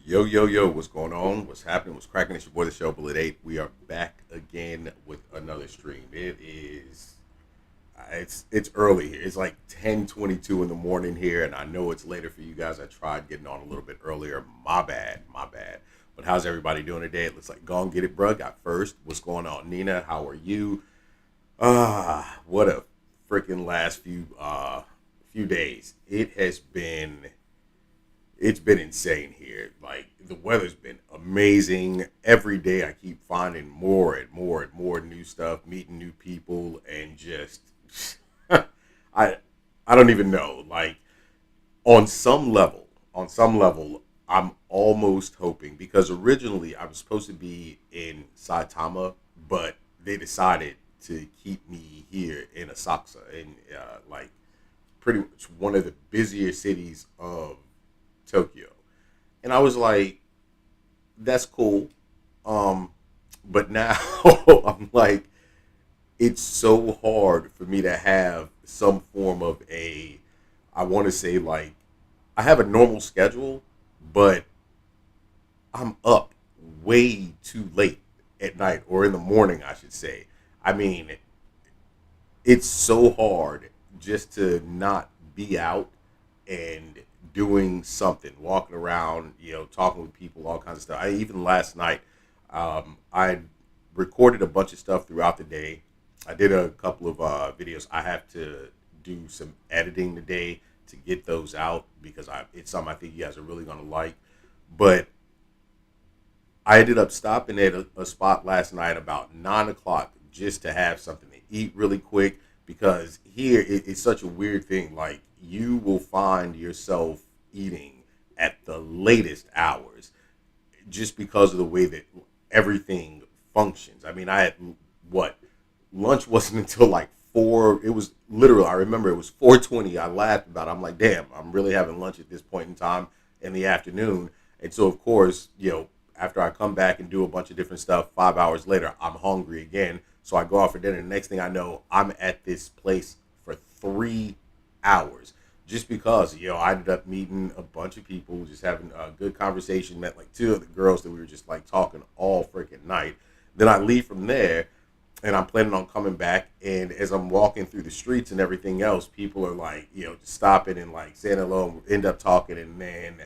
Yo, yo, yo, what's going on? What's happening? What's cracking? It's your boy, the Show Bullet 8. We are back again with another stream. It's early here. It's like 10:22 in the morning here, and I know it's later for you guys. I tried getting on a little bit earlier. My bad, my bad. But how's everybody doing today? It looks like go and get it, bro. Got first. What's going on, Nina? How are you? What a freaking last few days. It's been insane here. Like the weather's been amazing. Every day I keep finding more and more and more new stuff, meeting new people, and just I I don't even know. Like on some level, I'm almost hoping because originally I was supposed to be in Saitama, but they decided to keep me here in Asakusa, in like pretty much one of the busier cities of Tokyo. And I was like, that's cool. Um, but now I'm like, it's so hard for me to have some form of I want to say like, I have a normal schedule, but I'm up way too late at night or in the morning, I should say. I mean, it's so hard just to not be out and doing something, walking around, talking with people, all kinds of stuff. I even last night, I recorded a bunch of stuff throughout the day. I did a couple of videos. I have to do some editing today to get those out because it's something I think you guys are really gonna like. But I ended up stopping at a spot last night about 9 o'clock just to have something to eat really quick because here it's such a weird thing. Like you will find yourself eating at the latest hours just because of the way that everything functions. I mean, I had what lunch wasn't until like four. It was literally. I remember it was 4:20. I laughed about it. I'm like, damn, I'm really having lunch at this point in time in the afternoon. And so, of course, after I come back and do a bunch of different stuff, 5 hours later, I'm hungry again. So I go out for dinner. The next thing I know, I'm at this place for 3 hours just because I ended up meeting a bunch of people, just having a good conversation. Met like two of the girls that we were just like talking all freaking night. Then I leave from there, and I'm planning on coming back. And as I'm walking through the streets and everything else, people are like, just stopping and like saying hello, and end up talking. And then,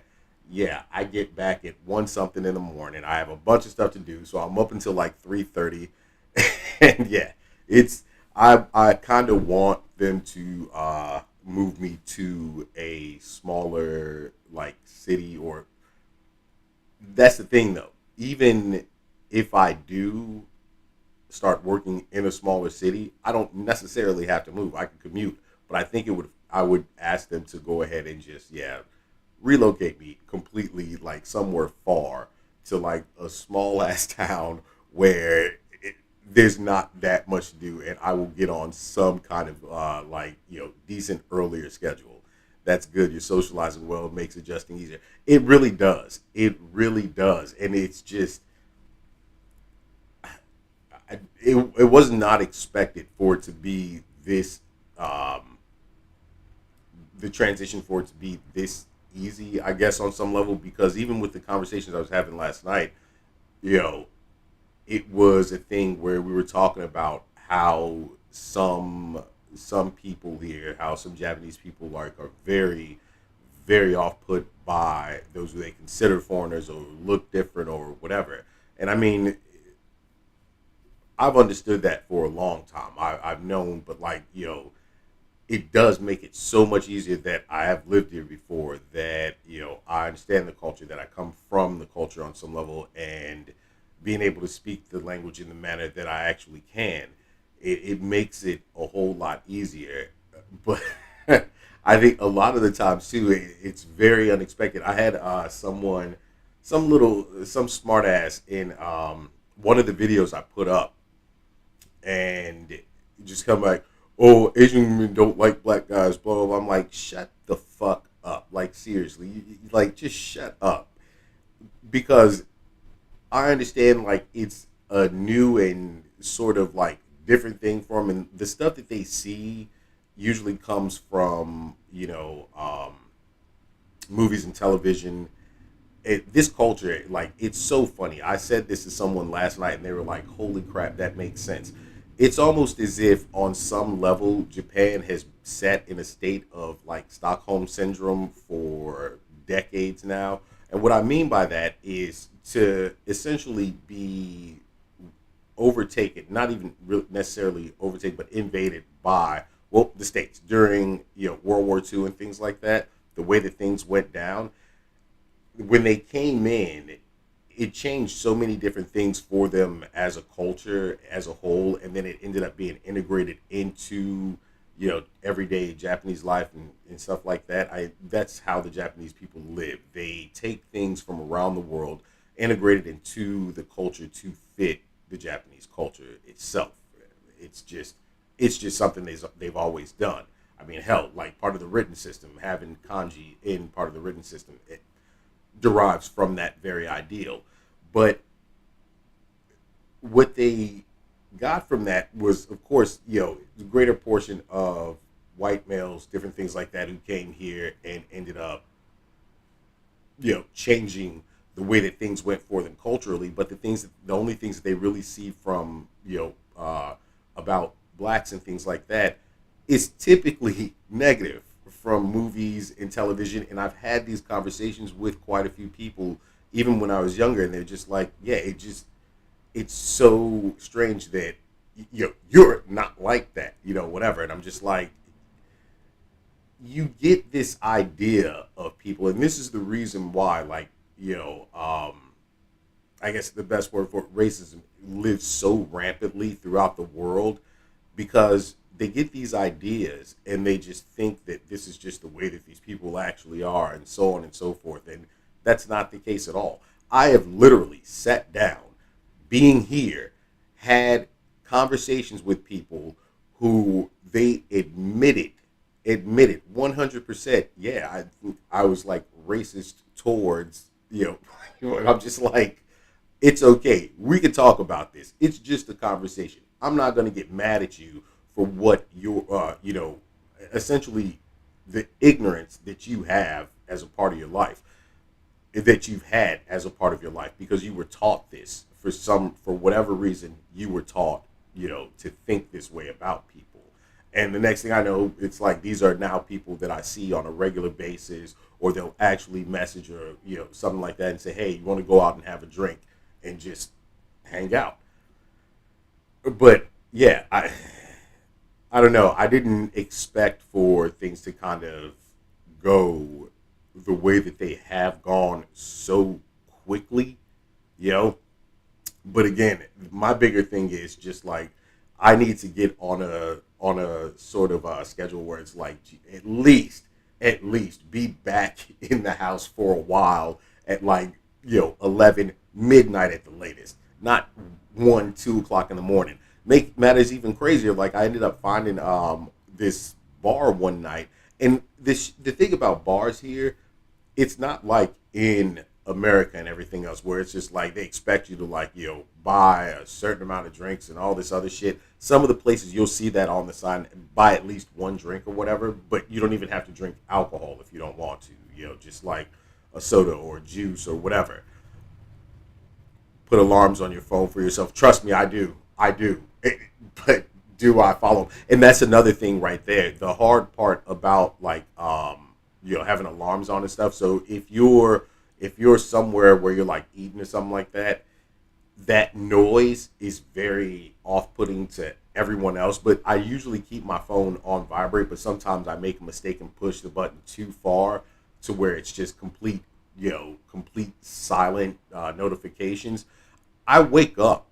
yeah, I get back at one something in the morning. I have a bunch of stuff to do, so I'm up until like 3:30. And yeah, it's I kind of want them to move me to a smaller like city, or that's the thing though. Even if I do start working in a smaller city, I don't necessarily have to move. I can commute, but I think it would. I would ask them to go ahead and just relocate me completely, like somewhere far to like a small ass town where there's not that much to do, and I will get on some kind of decent earlier schedule. That's good. You're socializing well, it makes adjusting easier. It really does. It really does, and it's just it was not expected for it to be this the transition for it to be this easy, I guess, on some level, because even with the conversations I was having last night, you know, it was a thing where we were talking about how some people here, how some Japanese people are very, very off put by those who they consider foreigners or look different or whatever. And I mean, I've understood that for a long time. I've known, but it does make it so much easier that I have lived here before, that I understand the culture, that I come from the culture on some level, and being able to speak the language in the manner that I actually can, it makes it a whole lot easier. But I think a lot of the times too, it's very unexpected. I had someone, some smart ass in one of the videos I put up, and just come like, "Oh, Asian women don't like black guys." Blah blah blah. I'm like, shut the fuck up. Like seriously, like just shut up, because I understand like it's a new and sort of like different thing for them, and the stuff that they see usually comes from movies and television. This culture, like, it's so funny. I said this to someone last night, and they were like, "Holy crap, that makes sense." It's almost as if, on some level, Japan has sat in a state of like Stockholm syndrome for decades now. And what I mean by that is to essentially be overtaken, not even really necessarily overtaken, but invaded by, well, the states during World War II and things like that. The way that things went down when they came in, it changed so many different things for them as a culture as a whole, and then it ended up being integrated into everyday Japanese life and stuff like that. I That's how the Japanese people live. They take things from around the world, integrate it into the culture to fit the Japanese culture itself. It's just something they've always done. I mean, hell, like part of the written system, having kanji in part of the written system, it derives from that very ideal. But what they got from that was, of course, the greater portion of white males, different things like that, who came here and ended up, changing the way that things went for them culturally. But the only things that they really see from, about blacks and things like that is typically negative from movies and television. And I've had these conversations with quite a few people, even when I was younger, and they're just like, yeah, it's so strange that you're not like that, whatever. And I'm just like, you get this idea of people, and this is the reason why, like, I guess the best word for it, racism lives so rampantly throughout the world, because they get these ideas and they just think that this is just the way that these people actually are, and so on and so forth. And that's not the case at all. I have literally sat down, being here, had conversations with people who they admitted 100%, yeah, I was like racist towards, I'm just like, it's okay. We can talk about this. It's just a conversation. I'm not going to get mad at you for what you're, essentially the ignorance that you have as a part of your life, that you've had as a part of your life, because you were taught this for whatever reason. You were taught, to think this way about people. And the next thing I know, it's like these are now people that I see on a regular basis, or they'll actually message, or something like that, and say, "Hey, you want to go out and have a drink and just hang out?" But yeah, I don't know. I didn't expect for things to kind of go the way that they have gone so quickly, you know. But again, my bigger thing is just like, I need to get on a sort of schedule where it's like, at least be back in the house for a while at like 11 midnight at the latest, not 1 2 o'clock in the morning. Make matters even crazier, like I ended up finding this bar one night, and the thing about bars here, it's not like in America and everything else, where it's just like they expect you to like buy a certain amount of drinks and all this other shit. Some of the places you'll see that on the sign, buy at least one drink or whatever, but you don't even have to drink alcohol if you don't want to. Just like a soda or juice or whatever. Put alarms on your phone for yourself. Trust me, I do. I do. But do I follow? And that's another thing right there. The hard part about like having alarms on and stuff. So if you're somewhere where you're like eating or something like that, that noise is very off-putting to everyone else. But I usually keep my phone on vibrate, but sometimes I make a mistake and push the button too far to where it's just complete silent notifications. I wake up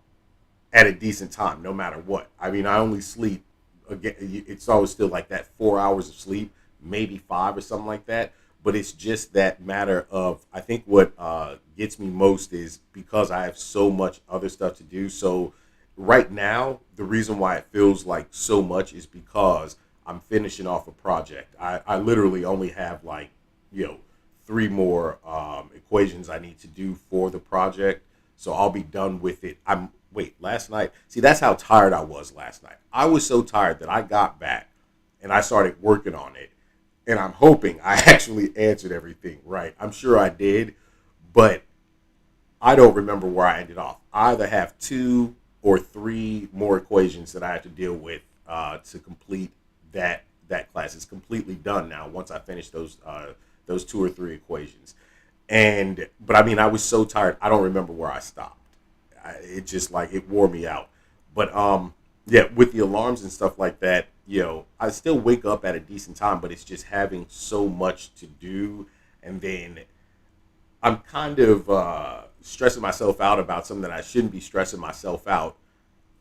at a decent time, no matter what. I mean, I only sleep, again, it's always still like that 4 hours of sleep. maybe 5 or something like that. But it's just that matter of, I think what gets me most is because I have so much other stuff to do. So right now, the reason why it feels like so much is because I'm finishing off a project. I literally only have like, you know, 3 more equations I need to do for the project. So I'll be done with it. Last night, see, that's how tired I was last night. I was so tired that I got back and I started working on it. And I'm hoping I actually answered everything right. I'm sure I did, but I don't remember where I ended off. I either have 2 or 3 more equations that I have to deal with to complete that class. It's completely done now once I finish those 2 or 3 equations. But I mean, I was so tired, I don't remember where I stopped. It just like it wore me out. But yeah, with the alarms and stuff like that, I still wake up at a decent time, but it's just having so much to do, and then I'm kind of stressing myself out about something that I shouldn't be stressing myself out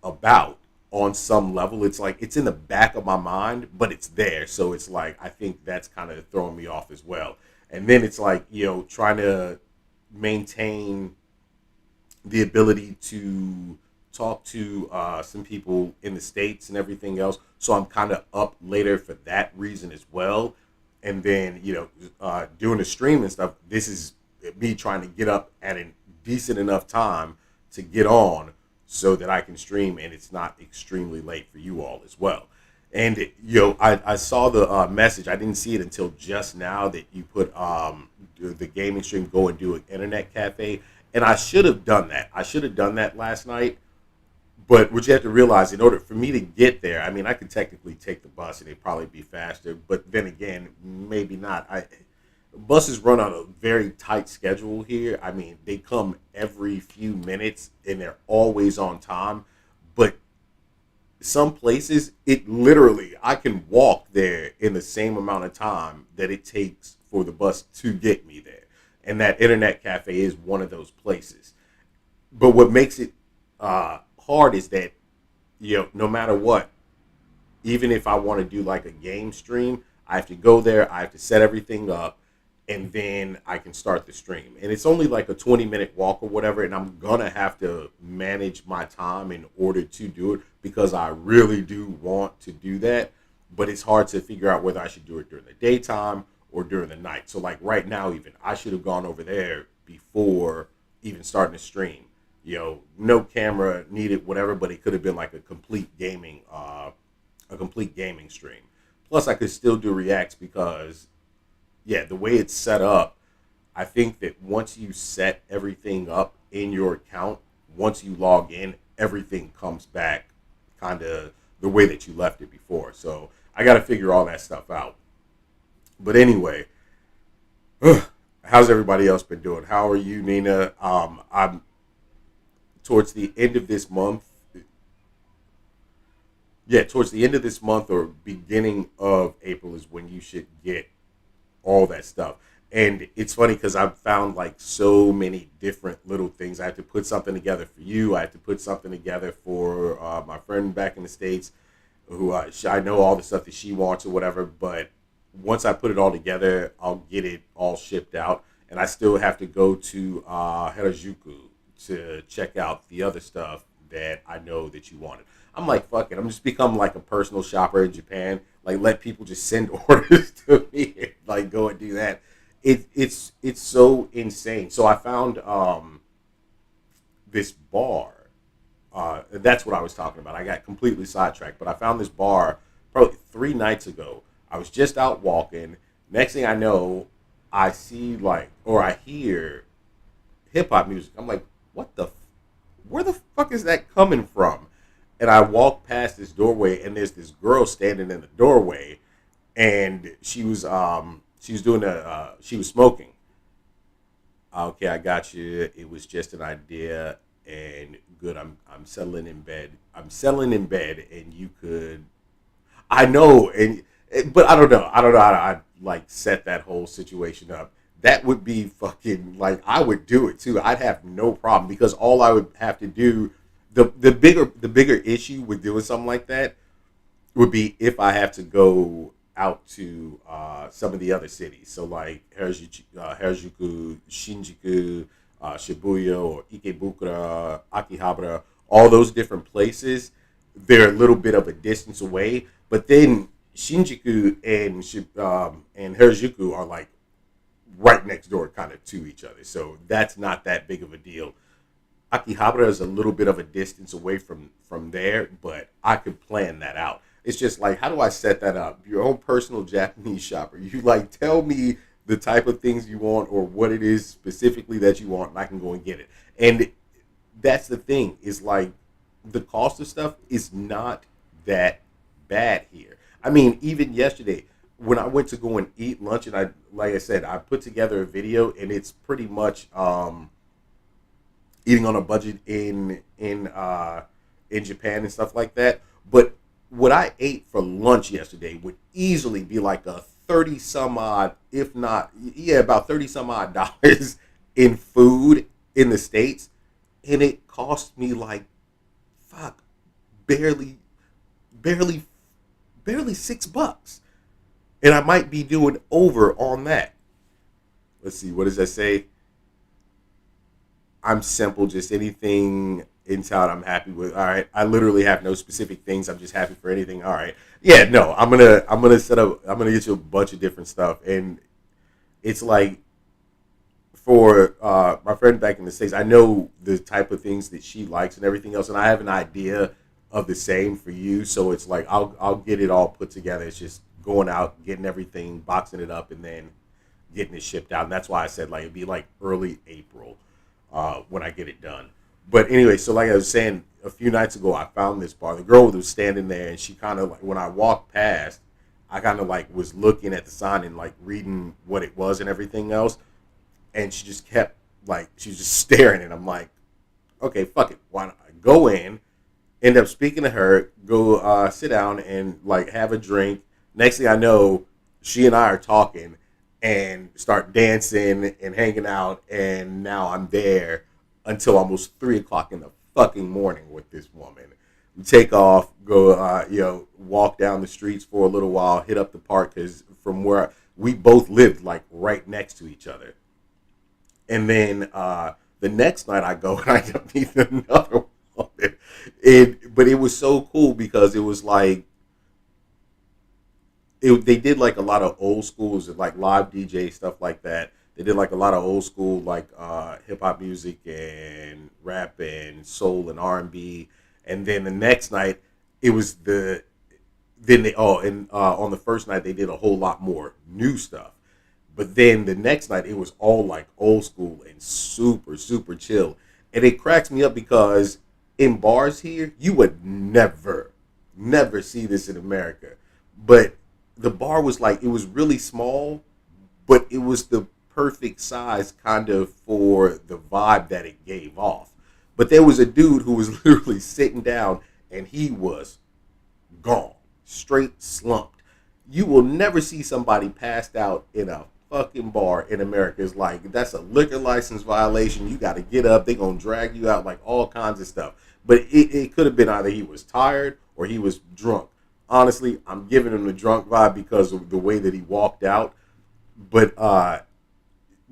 about on some level. It's like it's in the back of my mind, but it's there. So it's like I think that's kind of throwing me off as well. And then it's like, trying to maintain the ability to talk to some people in the States and everything else. So I'm kind of up later for that reason as well. And then, doing the stream and stuff, this is me trying to get up at a decent enough time to get on so that I can stream and it's not extremely late for you all as well. And, I saw the message. I didn't see it until just now that you put the gaming stream, go and do an internet cafe. And I should have done that. I should have done that last night. But what you have to realize, in order for me to get there, I mean, I could technically take the bus and it'd probably be faster. But then again, maybe not. Buses run on a very tight schedule here. I mean, they come every few minutes and they're always on time. But some places, it literally, I can walk there in the same amount of time that it takes for the bus to get me there. And that internet cafe is one of those places. But what makes it hard is that, no matter what, even if I want to do like a game stream, I have to go there, I have to set everything up, and then I can start the stream. And it's only like a 20-minute walk or whatever, and I'm going to have to manage my time in order to do it because I really do want to do that. But it's hard to figure out whether I should do it during the daytime or during the night. So like right now even, I should have gone over there before even starting the stream. No camera needed, whatever, but it could have been like a complete gaming stream. Plus I could still do reacts because the way it's set up, I think that once you set everything up in your account, once you log in, everything comes back kind of the way that you left it before. So I got to figure all that stuff out. But anyway, how's everybody else been doing? How are you, Nina? I'm towards the end of this month. Yeah, towards the end of this month or beginning of April is when you should get all that stuff. And it's funny because I've found like so many different little things. I have to put something together for you. I have to put something together for my friend back in the States who I know all the stuff that she wants or whatever. But once I put it all together, I'll get it all shipped out. And I still have to go to Harajuku to check out the other stuff that I know that you wanted. I'm like, fuck it. I'm just become like a personal shopper in Japan. Like, let people just send orders to me and like go and do that. It's so insane. So I found this bar. That's what I was talking about. I got completely sidetracked, but I found this bar probably 3 nights ago. I was just out walking. Next thing I know, I see or I hear hip hop music. I'm like, where the fuck is that coming from? And I walk past this doorway, and there's this girl standing in the doorway, and she was she was smoking. Okay, I got you. It was just an idea, and good. I'm settling in bed. And you could. I know, but I don't know. I don't know how to like set that whole situation up. That would be fucking like I would do it too. I'd have no problem because all I would have to do. The bigger issue with doing something like that would be if I have to go out to some of the other cities. So like Harajuku, Shinjuku, Shibuya, or Ikebukuro, Akihabara, all those different places, they're a little bit of a distance away. But then Shinjuku and and Harajuku are like right next door, kind of to each other. So that's not that big of a deal. Akihabara is a little bit of a distance away from there, but I could plan that out. It's just like, how do I set that up? Your own personal Japanese shopper. You like tell me the type of things you want or what it is specifically that you want, and I can go and get it. And that's the thing is like the cost of stuff is not that bad here. I mean, even yesterday when I went to go and eat lunch, and I like I said, I put together a video, and it's pretty much eating on a budget in Japan and stuff like that. But what I ate for lunch yesterday would easily be like a 30 some odd, if not, yeah, about 30 some odd dollars in food in the States. And it cost me like, fuck, barely, barely, barely $6. And I might be doing over on that. Let's see, what does that say? I'm simple, just anything in town I'm happy with. All right. I literally have no specific things. I'm just happy for anything. All right. Yeah, no, I'm gonna set up I'm gonna get you a bunch of different stuff. And it's like for my friend back in the States, I know the type of things that she likes and everything else, and I have an idea of the same for you. So it's like I'll get it all put together. It's just going out, getting everything, boxing it up, and then getting it shipped out. And that's why I said like it'd be like early April when I get it done. But anyway, so like I was saying, a few nights ago, I found this bar. The girl was standing there, and she kind of like when I walked past, I kind of like was looking at the sign and like reading what it was and everything else, and she just kept like she was just staring, and I'm like, okay, fuck it, why not? I go in, end up speaking to her, go sit down and like have a drink. Next thing I know, she and I are talking and start dancing and hanging out, and now I'm there until almost 3 o'clock in the fucking morning with this woman. Take off, go, walk down the streets for a little while, hit up the park because from where we both lived like right next to each other. And then the next night I go and I end up meeting another woman. But it was so cool because it was like they did like a lot of old schools and like live DJ stuff like that. They did like a lot of old school like hip hop music and rap and soul and R&B. And then the next night it was on the first night they did a whole lot more new stuff. But then the next night it was all like old school and super super chill. And it cracks me up because in bars here you would never see this in America. But the bar was like it was really small, but it was the perfect size kind of for the vibe that it gave off. But there was a dude who was literally sitting down and he was gone, straight slumped. You will never see somebody passed out in a fucking bar in America. It's like that's a liquor license violation. You got to get up. They're going to drag you out, like all kinds of stuff. But it could have been either he was tired or he was drunk. Honestly, I'm giving him the drunk vibe because of the way that he walked out. But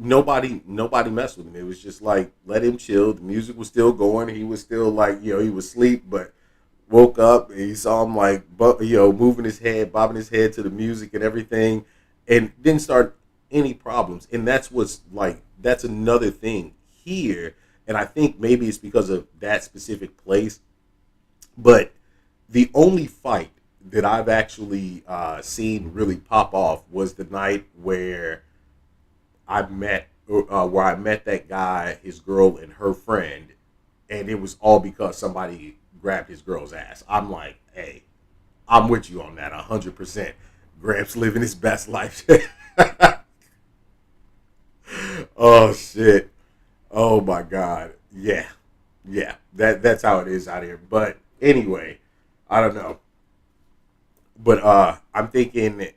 nobody messed with him. It was just like let him chill. The music was still going. He was still like he was asleep, but woke up and he saw him like moving his head, bobbing his head to the music and everything, and didn't start any problems. And that's another thing here. And I think maybe it's because of that specific place. But the only fight that I've actually seen really pop off was the night where I met that guy, his girl, and her friend, and it was all because somebody grabbed his girl's ass. I'm like, hey, I'm with you on that 100%. Gramps living his best life. Oh shit. Oh my god. Yeah. Yeah. That's how it is out here. But anyway, I don't know. But I'm thinking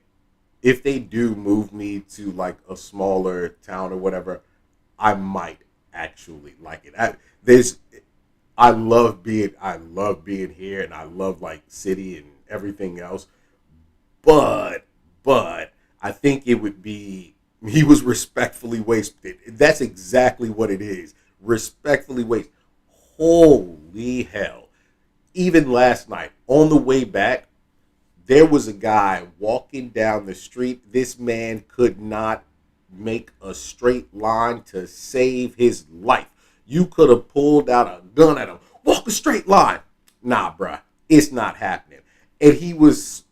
if they do move me to like a smaller town or whatever, I might actually like it. I love being here, and I love like city and everything else. But but I think it would be he was respectfully wasted. That's exactly what it is. Respectfully wasted. Holy hell. Even last night, on the way back, there was a guy walking down the street. This man could not make a straight line to save his life. You could have pulled out a gun at him. Walk a straight line. Nah, bruh. It's not happening. And he was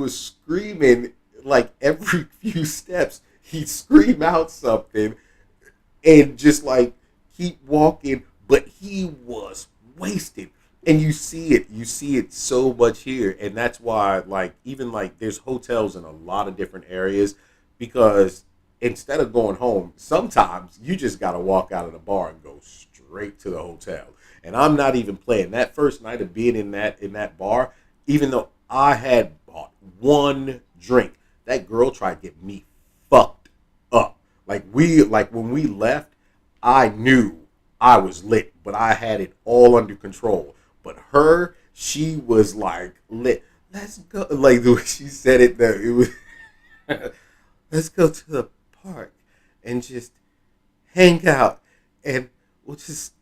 screaming like every few steps. He'd scream out something and just like keep walking, but he was wasted. And you see it so much here, and that's why like even like there's hotels in a lot of different areas, because instead of going home, sometimes you just got to walk out of the bar and go straight to the hotel. And I'm not even playing. That first night of being in that bar, even though I had bought one drink, that girl tried to get me fucked up. Like when we left, I knew I was lit, but I had it all under control. But her, she was like lit. Let's go. Like the way she said it, though, it was let's go to the park and just hang out, and we'll just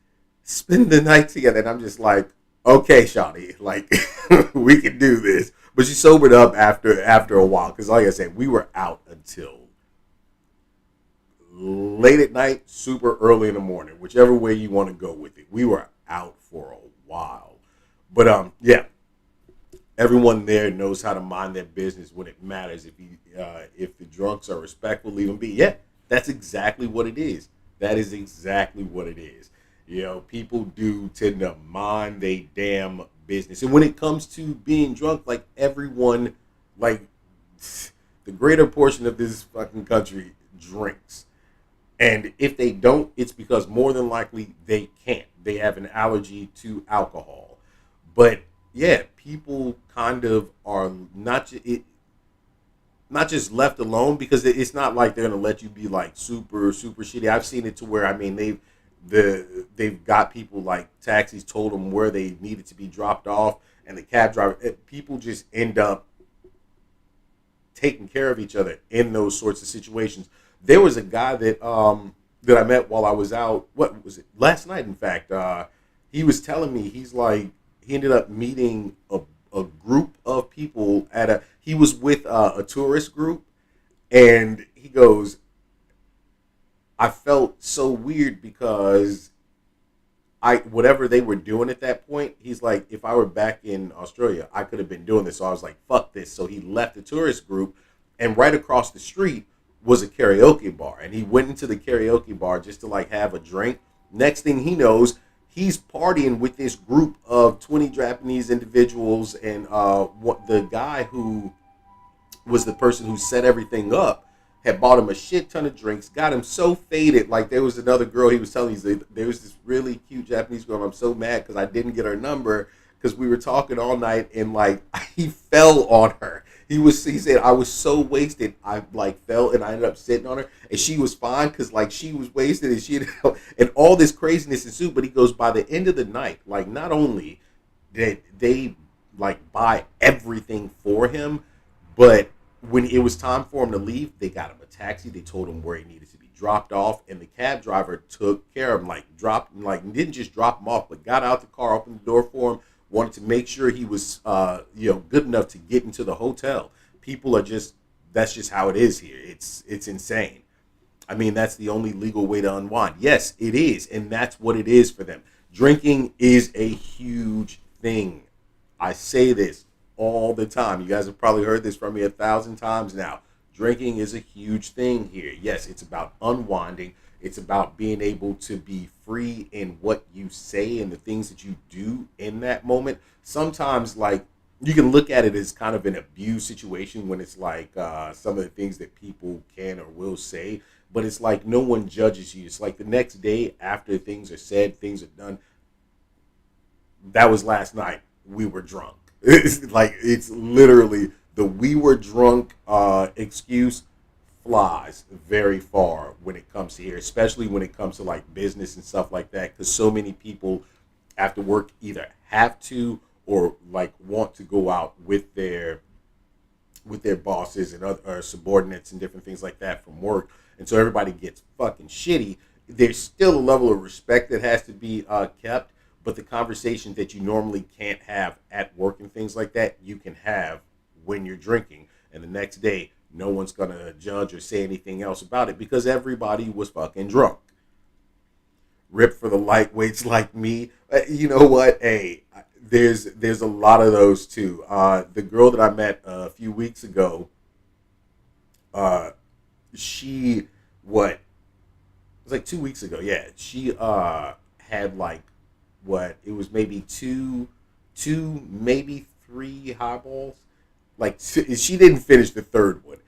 spend the night together. And I'm just like, okay, Shawty, like we can do this. But she sobered up after a while, because like I said, we were out until late at night, super early in the morning, whichever way you want to go with it. We were out for a while. But yeah, everyone there knows how to mind their business when it matters. If the drunks are respectful, leave them be. Yeah, that's exactly what it is. That is exactly what it is. People do tend to mind their damn business. And when it comes to being drunk, like everyone, like the greater portion of this fucking country drinks. And if they don't, it's because more than likely they can't. They have an allergy to alcohol. But yeah, people kind of are not just left alone, because it's not like they're gonna let you be like super super shitty. I've seen it to where, I mean, they've got people like taxis told them where they needed to be dropped off, and the cab driver, people just end up taking care of each other in those sorts of situations. There was a guy that I met while I was out. What was it? Last night, in fact. He was telling me, he's like, he ended up meeting a group of people he was with a tourist group, and he goes, I felt so weird because whatever they were doing at that point, he's like, if I were back in Australia, I could have been doing this. So I was like, fuck this. So he left the tourist group, and right across the street was a karaoke bar, and he went into the karaoke bar just to like have a drink. Next thing he knows, he's partying with this group of 20 Japanese individuals, and the guy who was the person who set everything up had bought him a shit ton of drinks, got him so faded. Like, there was another girl he was telling me, there was this really cute Japanese girl. I'm so mad because I didn't get her number, because we were talking all night, and like he fell on her. He said, I was so wasted, I like fell, and I ended up sitting on her, and she was fine because like she was wasted, and all this craziness ensued. But he goes, by the end of the night, like, not only did they like buy everything for him, but when it was time for him to leave, they got him a taxi. They told him where he needed to be dropped off, and the cab driver took care of him. Didn't just drop him off, but got out the car, opened the door for him. Wanted to make sure he was, good enough to get into the hotel. People are that's just how it is here. It's insane. I mean, that's the only legal way to unwind. Yes, it is, and that's what it is for them. Drinking is a huge thing. I say this all the time. You guys have probably heard this from me 1,000 times now. Drinking is a huge thing here. Yes, it's about unwinding. It's about being able to be free in what you say and the things that you do in that moment. Sometimes, like, you can look at it as kind of an abuse situation when it's like some of the things that people can or will say, but it's like no one judges you. It's like the next day after things are said, things are done. That was last night. We were drunk. It's literally the we were drunk excuse flies very far when it comes to here, especially when it comes to like business and stuff like that, because so many people after work either have to or like want to go out with their with their bosses and other or subordinates and different things like that from work, and so everybody gets fucking shitty. There's still a level of respect that has to be kept, but the conversations that you normally can't have at work and things like that, you can have when you're drinking, and the next day no one's gonna judge or say anything else about it because everybody was fucking drunk. Rip for the lightweights like me. You know what? Hey, there's a lot of those too. The girl that I met a few weeks ago, uh, she what it was like 2 weeks ago. Yeah, she had like what it was maybe two maybe three highballs. Like she didn't finish the third one,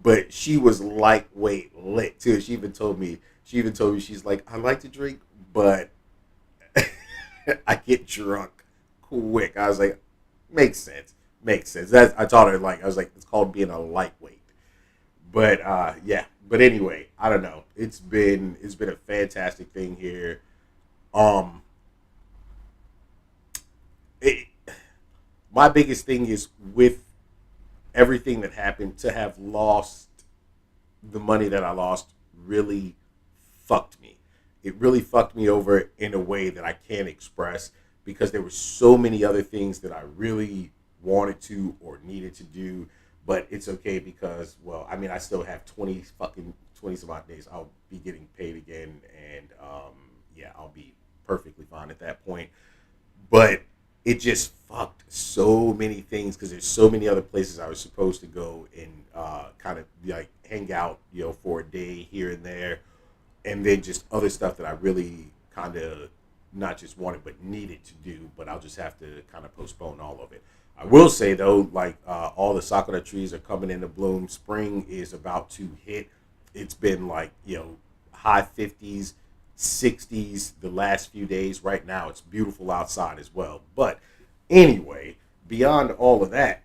but she was lightweight lit too. She even told me. She even told me she's like, I like to drink, but I get drunk quick. I was like, makes sense, makes sense. That I taught her like I was like, it's called being a lightweight. But yeah. But anyway, I don't know. It's been a fantastic thing here. Um, it, my biggest thing is with everything that happened to have lost the money that I lost really fucked me. It really fucked me over in a way that I can't express because there were so many other things that I really wanted to or needed to do. But it's okay because, well, I mean, I still have 20 some odd days. I'll be getting paid again, and yeah, I'll be perfectly fine at that point. But it just fucked so many things because there's so many other places I was supposed to go and kind of like hang out, for a day here and there, and then just other stuff that I really kind of not just wanted but needed to do. But I'll just have to kind of postpone all of it. I will say though, like all the sakura trees are coming into bloom. Spring is about to hit. It's been like high 50s, 60s the last few days. Right now, it's beautiful outside as well. But anyway, beyond all of that,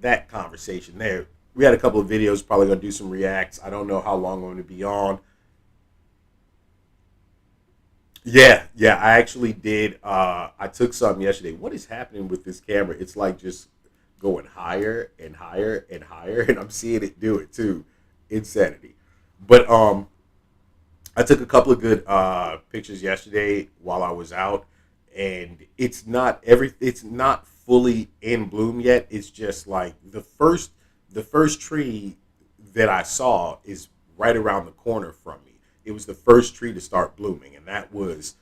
that conversation there, we had a couple of videos. Probably gonna do some reacts. I don't know how long I'm going to be on. Yeah, yeah, I actually did. I took some yesterday. What is happening with this camera? It's like just going higher and higher and higher, and I'm seeing it do it too. Insanity. But I took a couple of good pictures yesterday while I was out, and it's not fully in bloom yet. It's just like the first tree that I saw is right around the corner from me. It was the first tree to start blooming, and that was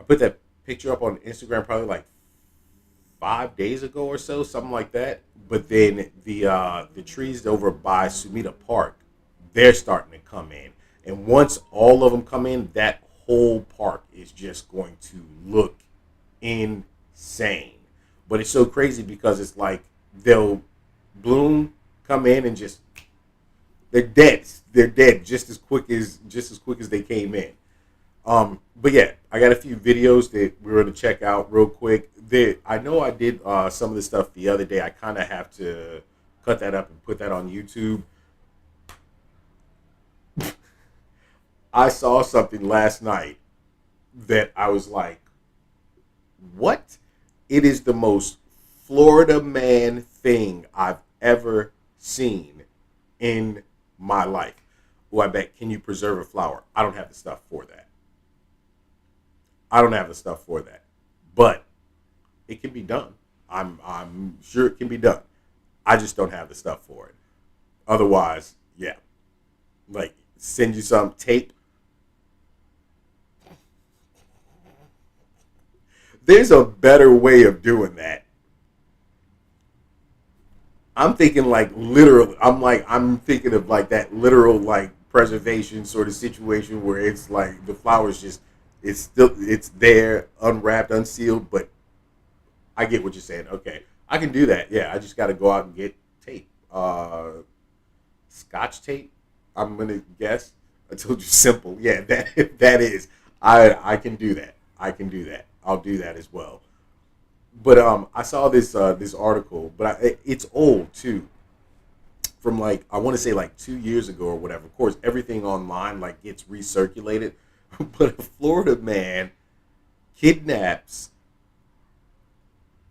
I put that picture up on Instagram probably like 5 days ago or so, something like that. But then the trees over by Sumida Park, they're starting to come in, and once all of them come in, that whole park is just going to look insane. But it's so crazy because it's like they'll bloom, come in, and just they're dead. They're dead just as quick as they came in. But yeah, I got a few videos that we're going to check out real quick. I know I did some of this stuff the other day. I kind of have to cut that up and put that on YouTube. I saw something last night that I was like, what? It is the most Florida man thing I've ever seen in my life. Oh, I bet. Can you preserve a flower? I don't have the stuff for that. I don't have the stuff for that. But it can be done. I'm sure it can be done. I just don't have the stuff for it. Otherwise, yeah. Like send you some tape. There's a better way of doing that. I'm thinking like literal. I'm thinking of like that literal like preservation sort of situation where it's like the flowers just it's there unwrapped, unsealed. But I get what you're saying. Okay, I can do that. Yeah, I just got to go out and get tape, Scotch tape. I'm gonna guess. I told you simple. Yeah, that is. I can do that. I can do that. I'll do that as well. But I saw this article, but it's old too, from like I want to say like 2 years ago or whatever. Of course, everything online like gets recirculated. But a Florida man kidnaps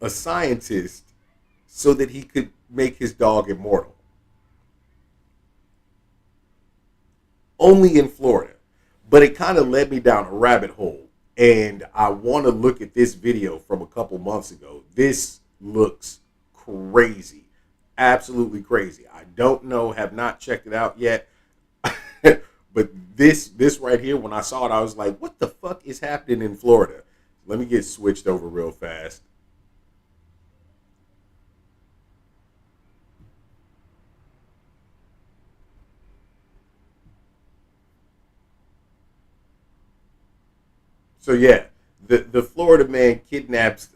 a scientist so that he could make his dog immortal. Only in Florida. But it kind of led me down a rabbit hole. And I want to look at this video from a couple months ago. This looks crazy. Absolutely crazy. I don't know, have not checked it out yet. But this right here, when I saw it, I was like, what the fuck is happening in Florida? Let me get switched over real fast. So yeah, the Florida man kidnaps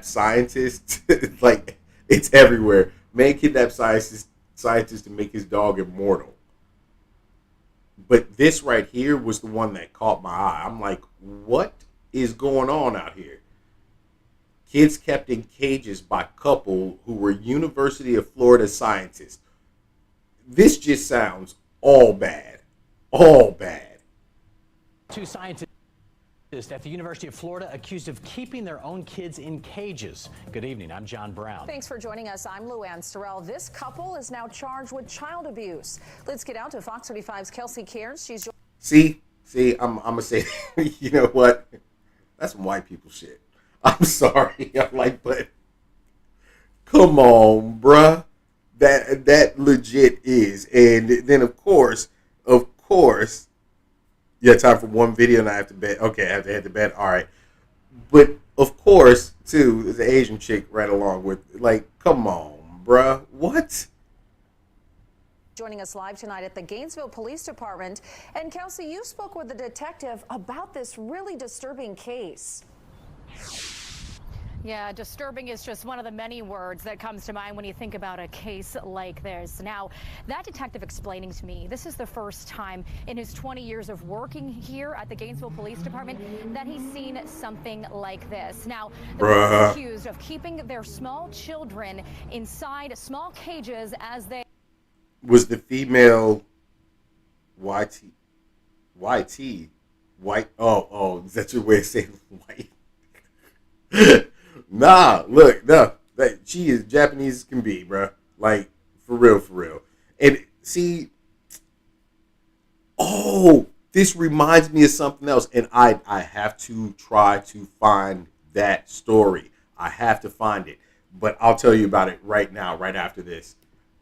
scientists. Like, it's everywhere. Man kidnaps scientists to make his dog immortal. But this right here was the one that caught my eye. I'm like, what is going on out here? Kids kept in cages by couple who were University of Florida scientists. This just sounds all bad. All bad. Two scientists at the University of Florida accused of keeping their own kids in cages. Good evening, I'm John Brown. Thanks for joining us. I'm Luann Sorrell. This couple is now charged with child abuse. Let's get out to Fox 35's Kelsey Cairns. She's See, I'm gonna say, you know what? That's some white people shit. I'm sorry. I'm like, but come on, bruh. That legit is. And then of course, yeah, time for one video and I have to bed. Okay, I have to head to bed. All right. But of course, too, there's an Asian chick right along with, like, come on, bruh. What? joining us live tonight at the Gainesville Police Department. And Kelsey, you spoke with the detective about this really disturbing case. Yeah, disturbing is just one of the many words that comes to mind when you think about a case like this. Now, that detective explaining to me this is the first time in his 20 years of working here at the Gainesville Police Department that he's seen something like this. Now, they're accused of keeping their small children inside small cages as they... Was the female white? Oh, is that your way of saying white? Nah, look, no, she is Japanese as can be, bro. Like, for real. And see, oh, this reminds me of something else, and I have to try to find that story. I have to find it, but I'll tell you about it right now, right after this.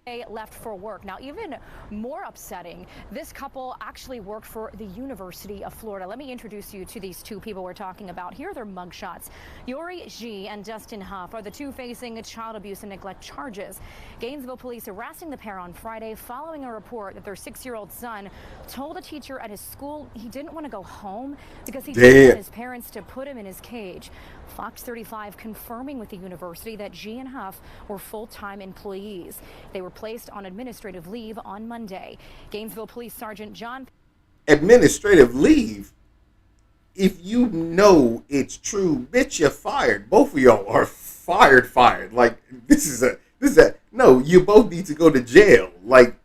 They left for work. Now, even more upsetting, this couple actually worked for the University of Florida. Let me introduce you to these two people we're talking about. Here are their mugshots. Yori Ji and Dustin Huff are the two facing child abuse and neglect charges. Gainesville police arresting the pair on Friday following a report that their 6-year-old son told a teacher at his school he didn't want to go home because he didn't want his parents to put him in his cage. Fox 35 confirming with the university that Ji and Huff were full-time employees. They were placed on administrative leave on Monday. Gainesville Police Sergeant John... Administrative leave? If you know it's true, bitch, you're fired. Both of y'all are fired. Like, this is a... No, you both need to go to jail. Like,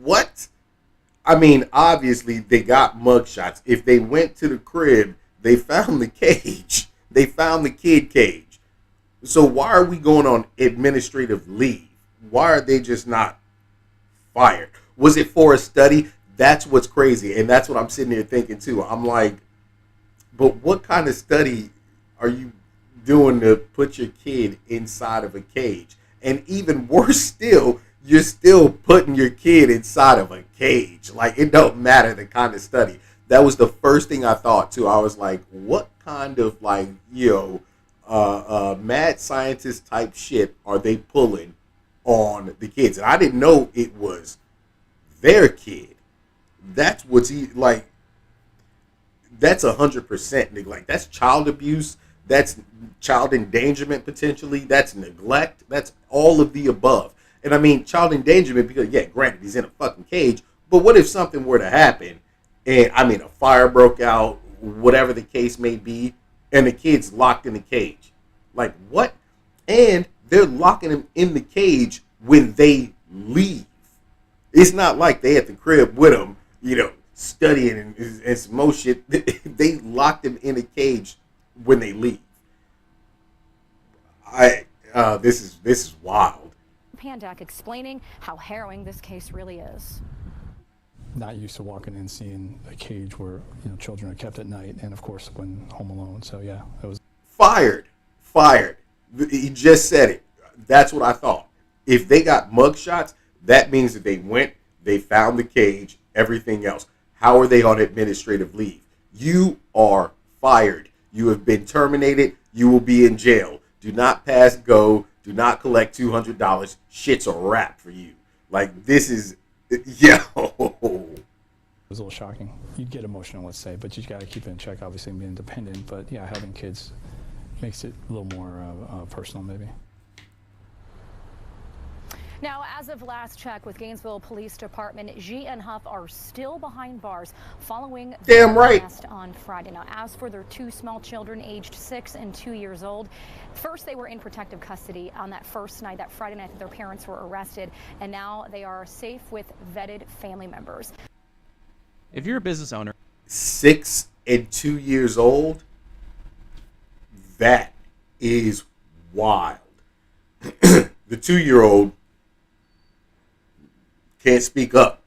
what? I mean, obviously, they got mugshots. If they went to the crib, they found the cage. They found the kid cage. So why are we going on administrative leave? Why are they just not fired? Was it for a study? That's what's crazy. And that's what I'm sitting here thinking too. I'm like, but what kind of study are you doing to put your kid inside of a cage? And even worse still, you're still putting your kid inside of a cage. Like, it don't matter the kind of study. That was the first thing I thought too. I was like, what kind of, like, mad scientist type shit are they pulling on the kids? And I didn't know it was their kid. That's what's like. That's 100% neglect. That's child abuse. That's child endangerment potentially. That's neglect. That's all of the above. And I mean, child endangerment because, yeah, granted, he's in a fucking cage. But what if something were to happen? And I mean, a fire broke out, whatever the case may be, and the kid's locked in the cage. Like, what? And they're locking him in the cage when they leave. It's not like they at the crib with him, studying and some more shit. They locked him in a cage when they leave. this is wild. Pandek explaining how harrowing this case really is. Not used to walking in seeing a cage where children are kept at night, and of course when home alone. So yeah, it was Fired. He just said it. That's what I thought. If they got mugshots, that means that they found the cage, everything else. How are they on administrative leave? You are fired. You have been terminated. You will be in jail. Do not pass go. Do not collect $200. Shit's a wrap for you. Like, this is, yo. It was a little shocking. You'd get emotional, let's say, but you got to keep it in check, obviously, and being independent. But yeah, having kids makes it a little more personal, maybe. Now, as of last check with Gainesville Police Department, Xi and Huff are still behind bars following Damn the right. arrest on Friday. Now, as for their two small children aged 6 and 2 years old, first they were in protective custody on that first night, that Friday night that their parents were arrested, and now they are safe with vetted family members. If you're a business owner, 6 and 2 years old, that is wild. The 2-year-old can't speak up.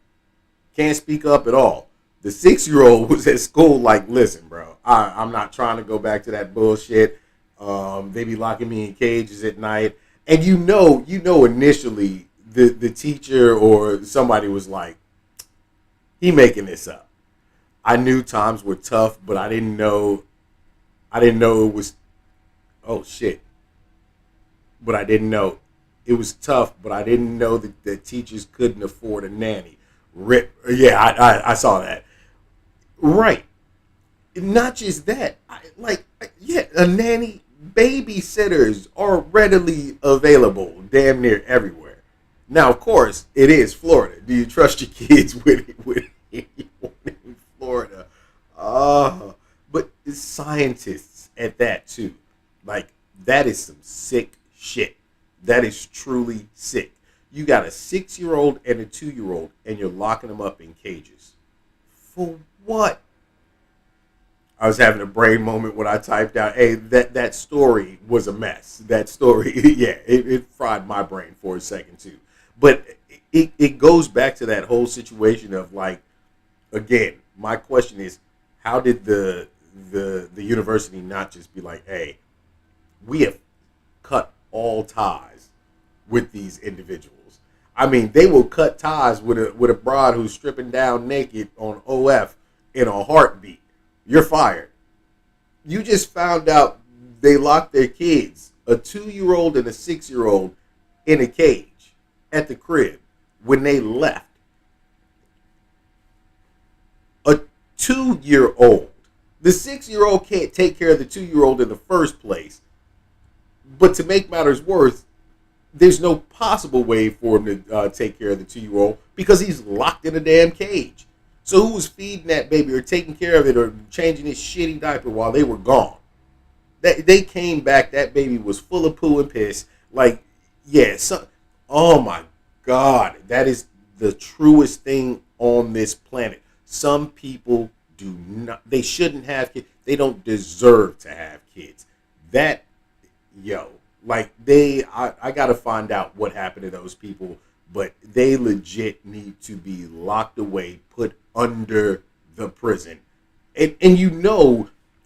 Can't speak up at all. The 6-year-old was at school like, listen, bro, I'm not trying to go back to that bullshit. They be locking me in cages at night. And you know initially the teacher or somebody was like, he making this up. I knew times were tough, but I didn't know it was, oh shit. But I didn't know. It was tough, but I didn't know that teachers couldn't afford a nanny. Rip. Yeah, I saw that. Right. Not just that. A nanny. Babysitters are readily available damn near everywhere. Now, of course, it is Florida. Do you trust your kids with anyone in Florida? But scientists at that, too. Like, that is some sick shit. That is truly sick. You got a 6-year-old and a 2-year-old, and you're locking them up in cages. For what? I was having a brain moment when I typed out, hey, that story was a mess. That story, yeah, it fried my brain for a second, too. But it goes back to that whole situation of, like, again, my question is, how did the university not just be like, hey, we have cut all ties with these individuals? I mean, they will cut ties with a broad who's stripping down naked on OF in a heartbeat. You're fired. You just found out they locked their kids, a 2-year-old and a 6-year-old, in a cage at the crib when they left. A 2-year-old. The 6-year-old can't take care of the 2-year-old in the first place. But to make matters worse, there's no possible way for him to take care of the 2-year-old because he's locked in a damn cage. So who was feeding that baby or taking care of it or changing his shitty diaper while they were gone? They came back, that baby was full of poo and piss. Like, yeah, oh my God, that is the truest thing on this planet. Some people do not, they shouldn't have kids. They don't deserve to have kids. That, yo, like I got to find out what happened to those people, but they legit need to be locked away, put under the prison. And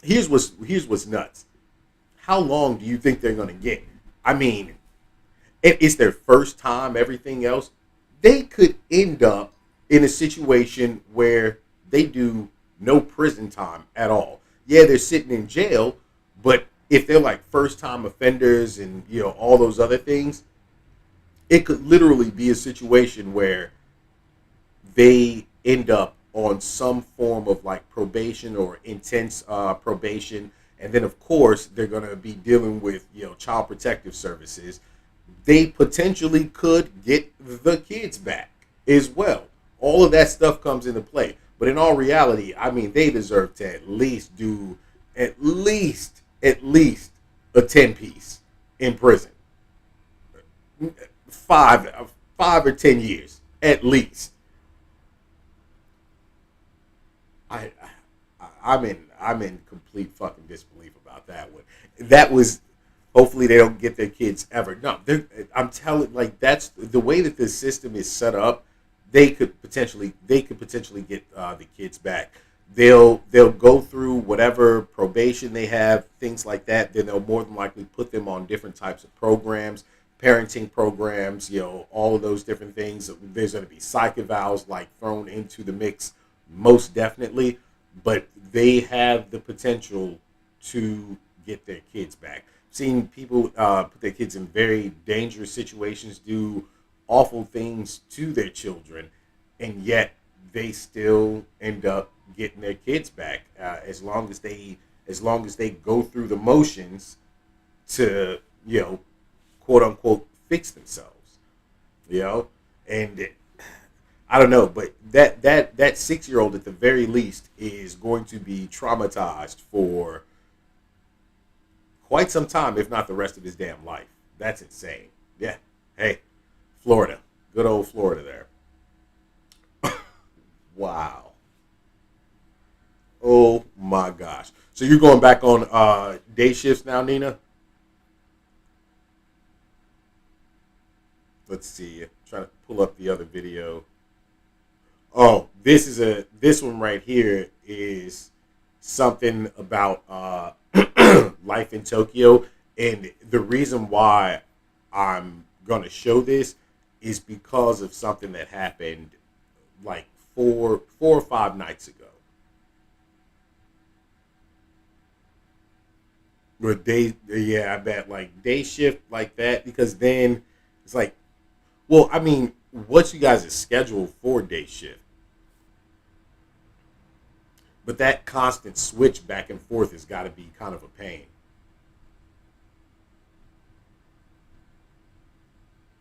here's what's nuts. How long do you think they're going to get? I mean, it's their first time, everything else. They could end up in a situation where they do no prison time at all. Yeah, they're sitting in jail, but if they're like first-time offenders and, all those other things, it could literally be a situation where they end up on some form of like probation or intense probation. And then, of course, they're going to be dealing with, child protective services. They potentially could get the kids back as well. All of that stuff comes into play. But in all reality, I mean, they deserve to at least do at least a 10-piece in prison. 5 or 10 years at least. I'm in complete fucking disbelief about that one. That was Hopefully they don't get their kids ever. No, I'm telling, like, that's the way that this system is set up. They could potentially get the kids back. They'll go through whatever probation they have, things like that. Then they'll more than likely put them on different types of programs, parenting programs, all of those different things. There's going to be psych evals like thrown into the mix, most definitely. But they have the potential to get their kids back. Seen people put their kids in very dangerous situations, do awful things to their children, and yet they still end up getting their kids back as long as they go through the motions to quote unquote fix themselves. And I don't know, but that 6-year-old at the very least is going to be traumatized for quite some time, if not the rest of his damn life. That's insane. Yeah. Hey, Florida. Good old Florida there. Wow. Oh my gosh. So you're going back on day shifts now, Nina? Let's see. I'm trying to pull up the other video. Oh, this one right here is something about life in Tokyo, and the reason why I'm going to show this is because of something that happened like four or five nights ago. But I bet, like, day shift like that, because then it's like, well, I mean, what's you guys' schedule for day shift? But that constant switch back and forth has got to be kind of a pain.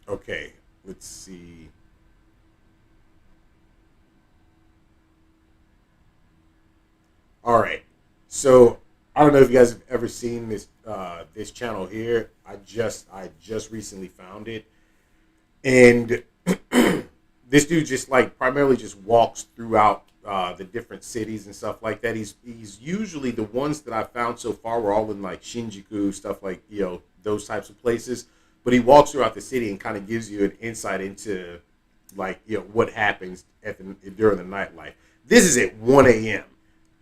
Okay, let's see. All right, so I don't know if you guys have ever seen this this channel here. I just recently found it, and this dude just primarily just walks throughout the different cities and stuff like that. He's usually, the ones that I found so far were all in like Shinjuku, stuff like those types of places. But he walks throughout the city and kind of gives you an insight into what happens during the nightlife. This is at 1 a.m.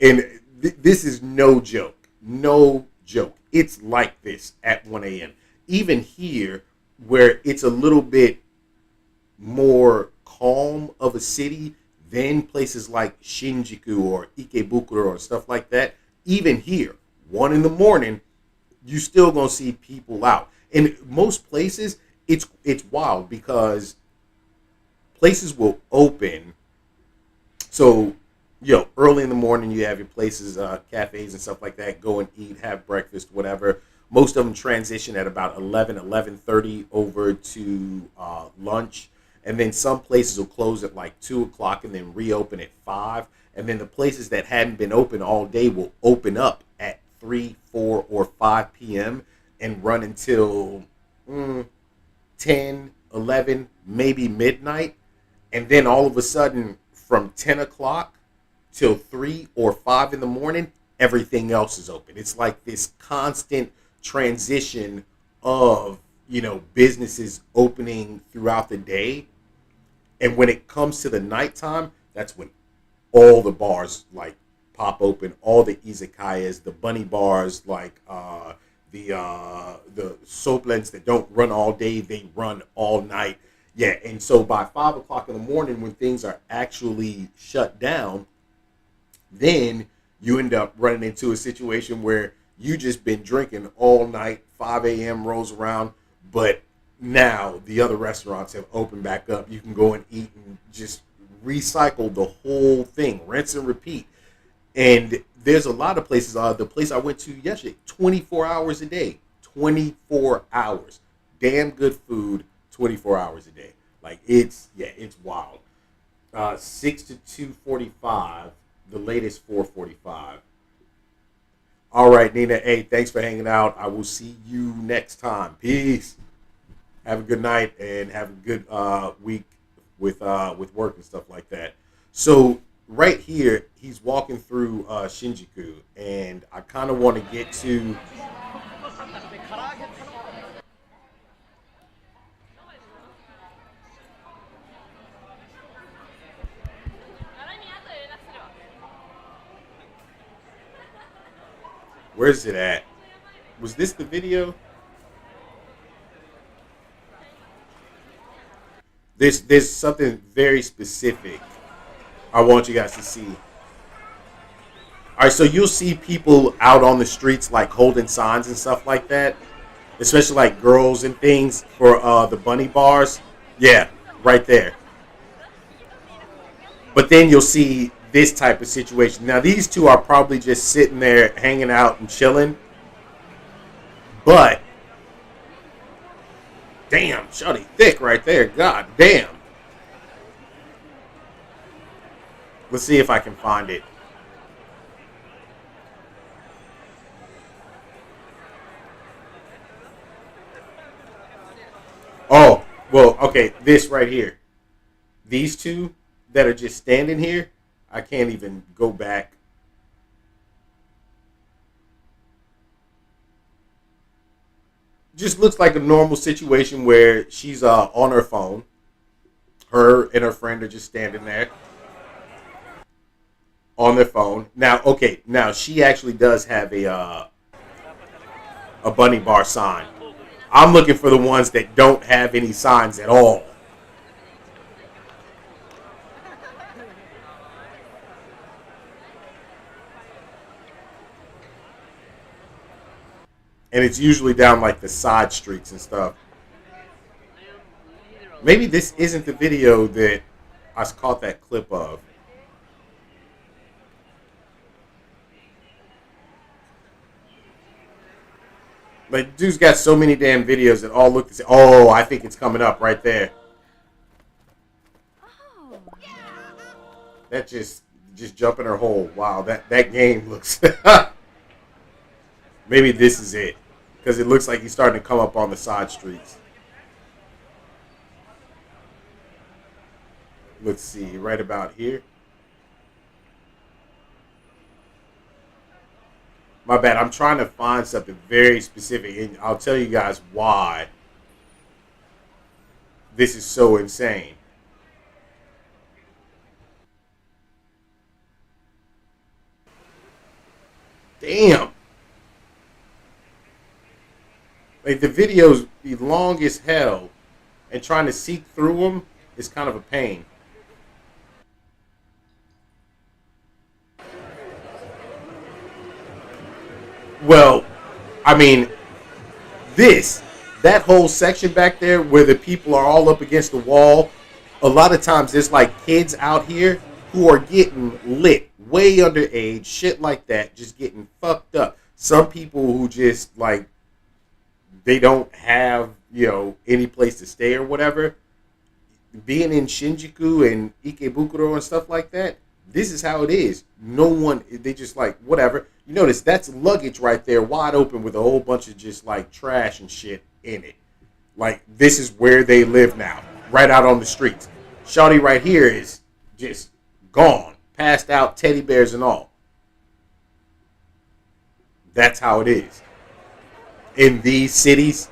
and this is no joke. No joke. It's like this at 1 a.m. Even here, where it's a little bit more calm of a city than places like Shinjuku or Ikebukuro or stuff like that, even here, 1 in the morning, you still gonna see people out. In most places, it's wild because places will open. So, early in the morning, you have your places, cafes and stuff like that. Go and eat, have breakfast, whatever. Most of them transition at about 11:30 over to lunch. And then some places will close at like 2 o'clock and then reopen at 5. And then the places that hadn't been open all day will open up at 3, 4, or 5 p.m. and run until 10, 11, maybe midnight. And then all of a sudden, from 10 o'clock till 3 or 5 in the morning, everything else is open. It's like this constant transition of, businesses opening throughout the day. And when it comes to the nighttime, that's when all the bars pop open, all the izakayas, the bunny bars, the soaplands that don't run all day, they run all night. Yeah, and so by 5 o'clock in the morning, when things are actually shut down, then you end up running into a situation where you just been drinking all night, 5 a.m. rolls around, but now the other restaurants have opened back up. You can go and eat and just recycle the whole thing, rinse and repeat. And there's a lot of places. The place I went to yesterday, 24 hours a day, 24 hours, damn good food, 24 hours a day. It's wild. 6 to 2:45, the latest 4:45. All right, Nina. Hey, thanks for hanging out. I will see you next time. Peace. Have a good night and have a good week with work and stuff like that. So right here, he's walking through Shinjuku, and I kind of want to get to Where's it at? Was this the video? There's something very specific I want you guys to see. All right, so you'll see people out on the streets like holding signs and stuff like that, especially like girls and things for the bunny bars. Yeah, right there. But then you'll see this type of situation. Now these two are probably just sitting there hanging out and chilling. But damn, shawty thick right there. God damn. Let's see if I can find it. Oh, well, okay, this right here. These two that are just standing here, I can't even go back. Just looks like a normal situation where she's on her phone. Her and her friend are just standing there on their phone. Now, okay, now she actually does have a bunny bar sign. I'm looking for the ones that don't have any signs at all. And it's usually down like the side streets and stuff. Maybe this isn't the video that I caught that clip of. Like, dude's got so many damn videos that all look the same. Oh, I think it's coming up right there. Oh. That just jump in her hole. Wow, that game looks... Maybe this is it. Because it looks like he's starting to come up on the side streets. Let's see, right about here. My bad, I'm trying to find something very specific, and I'll tell you guys why this is so insane. Damn. Like, the videos be long as hell, and trying to seek through them is kind of a pain. Well, I mean, that whole section back there where the people are all up against the wall, a lot of times there's like kids out here who are getting lit, way underage, shit like that, just getting fucked up. Some people who just like, they don't have, any place to stay or whatever. Being in Shinjuku and Ikebukuro and stuff like that, this is how it is. No one, they just like, whatever. You notice that's luggage right there, wide open with a whole bunch of just like trash and shit in it. Like, this is where they live now, right out on the streets. Shawty right here is just gone, passed out, teddy bears and all. That's how it is. In these cities,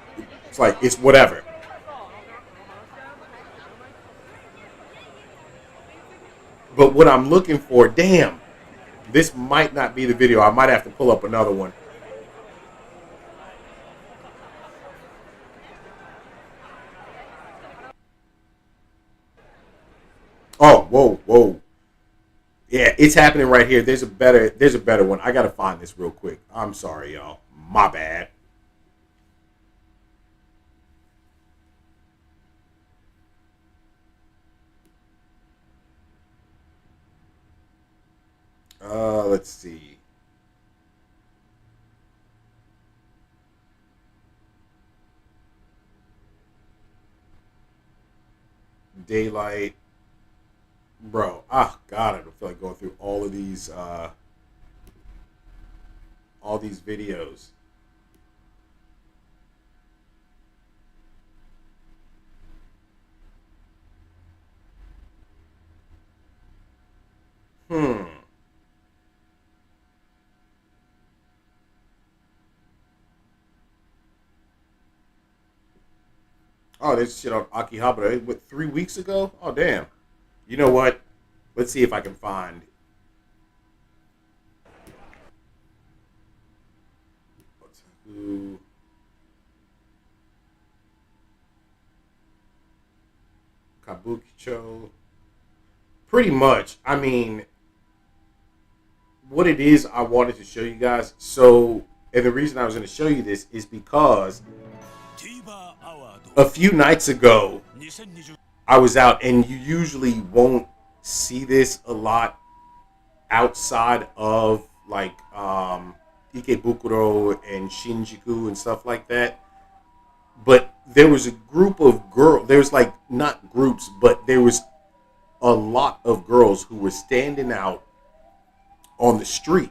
it's like, it's whatever. But what I'm looking for, damn, this might not be the video. I might have to pull up another one. Oh, whoa. Yeah, it's happening right here. There's a better one. I gotta find this real quick. I'm sorry, y'all. My bad. Let's see. Daylight. Bro, God, I don't feel like going through all these videos. Oh, there's shit on Akihabara. What, 3 weeks ago? Oh, damn. You know what? Let's see if I can find. Kabukicho. Pretty much. I mean, what it is I wanted to show you guys. So, and the reason I was going to show you this is because a few nights ago, I was out, and you usually won't see this a lot outside of like Ikebukuro and Shinjuku and stuff like that. But there was a group of girls. There was like not groups, but there was a lot of girls who were standing out on the street.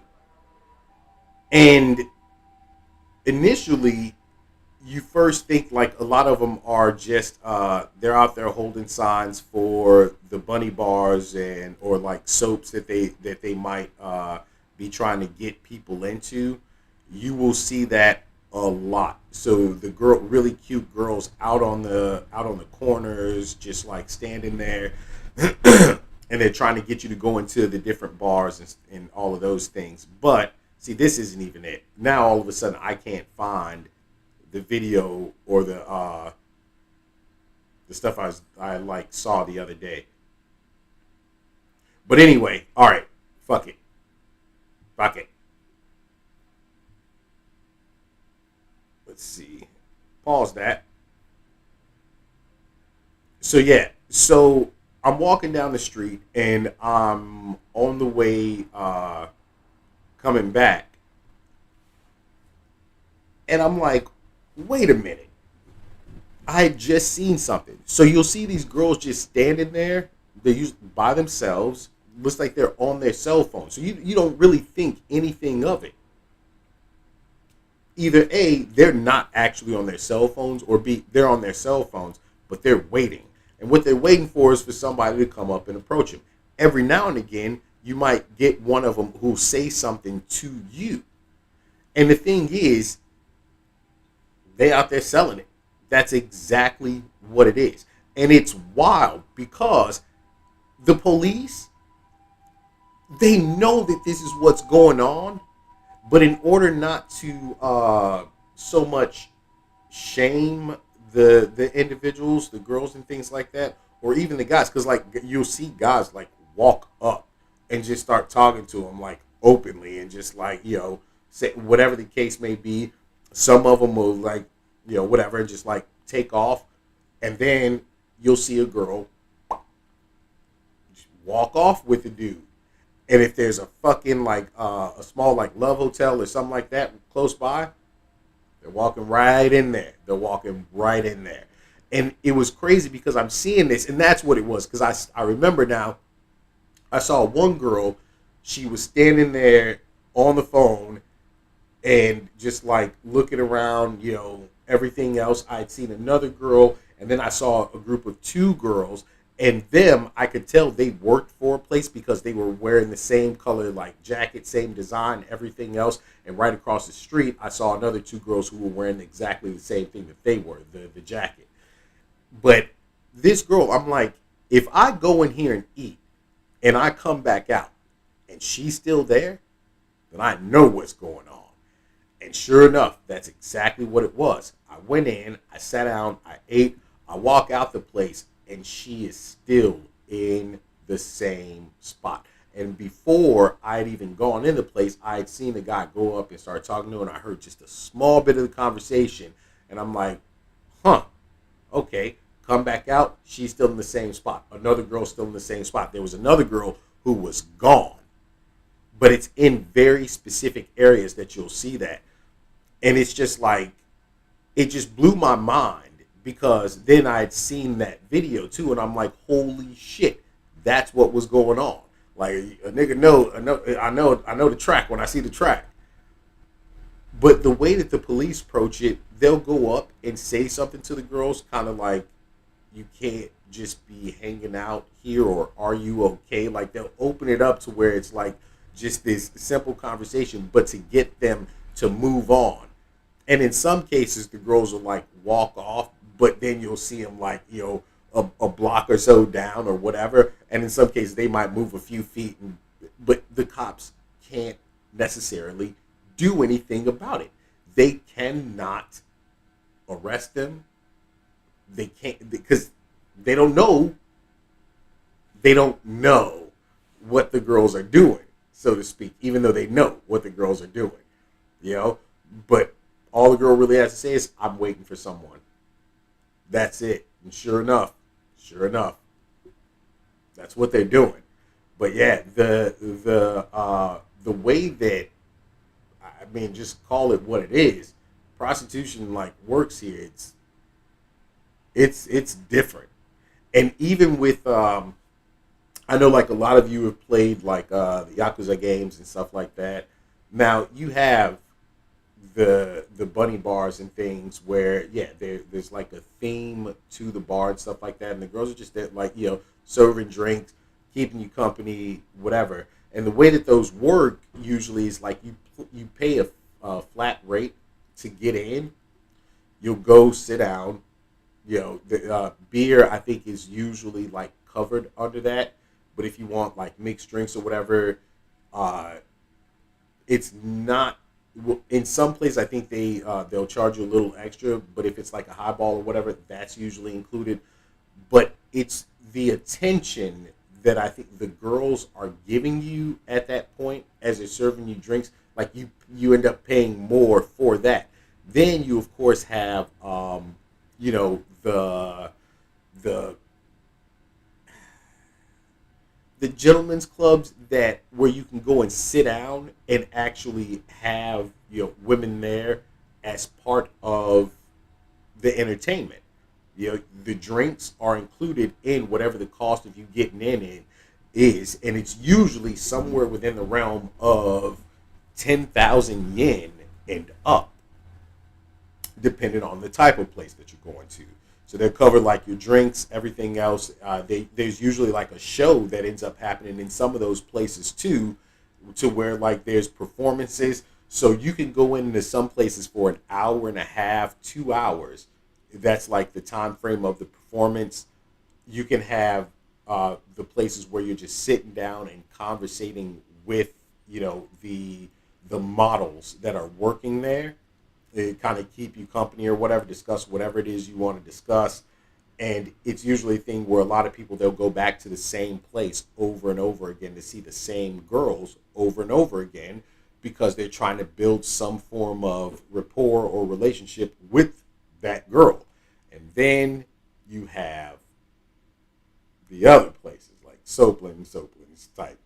And initially, you first think like a lot of them are just they're out there holding signs for the bunny bars and or like soaps that they might be trying to get people into. You will see that a lot. So the really cute girls out on the corners, just like standing there, and they're trying to get you to go into the different bars and all of those things. But see, this isn't even it. Now all of a sudden, I can't find the video or the stuff I like saw the other day. But anyway, all right, fuck it. Let's see. Pause that. So yeah, so I'm walking down the street and I'm on the way coming back, and I'm like, wait a minute. I had just seen something. So you'll see these girls just standing there. They're by themselves. Looks like they're on their cell phone. So you don't really think anything of it. Either A, they're not actually on their cell phones, or B, they're on their cell phones, but they're waiting. And what they're waiting for is for somebody to come up and approach them. Every now and again, you might get one of them who'll say something to you. And the thing is, they out there selling it. That's exactly what it is. And it's wild because the police, they know that this is what's going on, but in order not to so much shame the individuals, the girls and things like that, or even the guys, because like you'll see guys like walk up and just start talking to them like openly and just like, say whatever the case may be. Some of them will like, whatever, and just like take off. And then you'll see a girl just walk off with the dude. And if there's a fucking like a small like Love Hotel or something like that close by, they're walking right in there. And it was crazy because I'm seeing this, and that's what it was. Because I remember now, I saw one girl, she was standing there on the phone and just like looking around, everything else. I'd seen another girl, and then I saw a group of two girls, and them, I could tell they worked for a place because they were wearing the same color, like jacket, same design, everything else. And right across the street, I saw another two girls who were wearing exactly the same thing that they were, the jacket. But this girl, I'm like, if I go in here and eat, and I come back out, and she's still there, then I know what's going on. And sure enough, that's exactly what it was. I went in, I sat down, I ate, I walk out the place, and she is still in the same spot. And before I had even gone in the place, I had seen the guy go up and start talking to her, and I heard just a small bit of the conversation. And I'm like, okay. Come back out, she's still in the same spot. Another girl still in the same spot. There was another girl who was gone. But it's in very specific areas that you'll see that. And it's just like, it just blew my mind. Because then I had seen that video too, and I'm like, holy shit, that's what was going on. Like a nigga I know the track when I see the track. But the way that the police approach it, they'll go up and say something to the girls, kind of like, you can't just be hanging out here, or are you okay? Like they'll open it up to where it's like just this simple conversation, but to get them to move on. And in some cases, the girls will like walk off, but then you'll see them like, a block or so down or whatever. And in some cases, they might move a few feet, but the cops can't necessarily do anything about it. they cannot arrest them. They can't, because they don't know. They don't know what the girls are doing, so to speak, even though they know what the girls are doing, you know. But all the girl really has to say is, "I'm waiting for someone." That's it. And sure enough, that's what they're doing. But yeah, the way that, I mean, just call it what it is. Prostitution like works here. It's different, and even with I know like a lot of you have played like the Yakuza games and stuff like that. Now you have the bunny bars and things where there's like a theme to the bar and stuff like that, and the girls are just there, like, you know, serving drinks, keeping you company, whatever. And the way that those work usually is like you pay a flat rate to get in. You'll go sit down. You know, the beer I think is usually like covered under that, but if you want like mixed drinks or whatever, it's not. In some places, I think they'll charge you a little extra, but if it's like a highball or whatever, that's usually included. But it's the attention that I think the girls are giving you at that point as they're serving you drinks. Like you end up paying more for that. Then you of course have you know, the gentlemen's clubs that where you can go and sit down and actually have, you know, women there as part of the entertainment. You know, the drinks are included in whatever the cost of you getting in is, and it's usually somewhere within the realm of 10,000 yen and up, depending on the type of place that you're going to. So they'll cover like your drinks, everything else. There's usually like a show that ends up happening in some of those places too, to where like there's performances. So you can go into some places for an hour and a half, 2 hours. That's like the time frame of the performance. You can have the places where you're just sitting down and conversating with, you know, the models that are working there. They kind of keep you company or whatever, discuss whatever it is you want to discuss. And it's usually a thing where a lot of people, they'll go back to the same place over and over again to see the same girls over and over again, because they're trying to build some form of rapport or relationship with that girl. And then you have the other places like Soaplin's type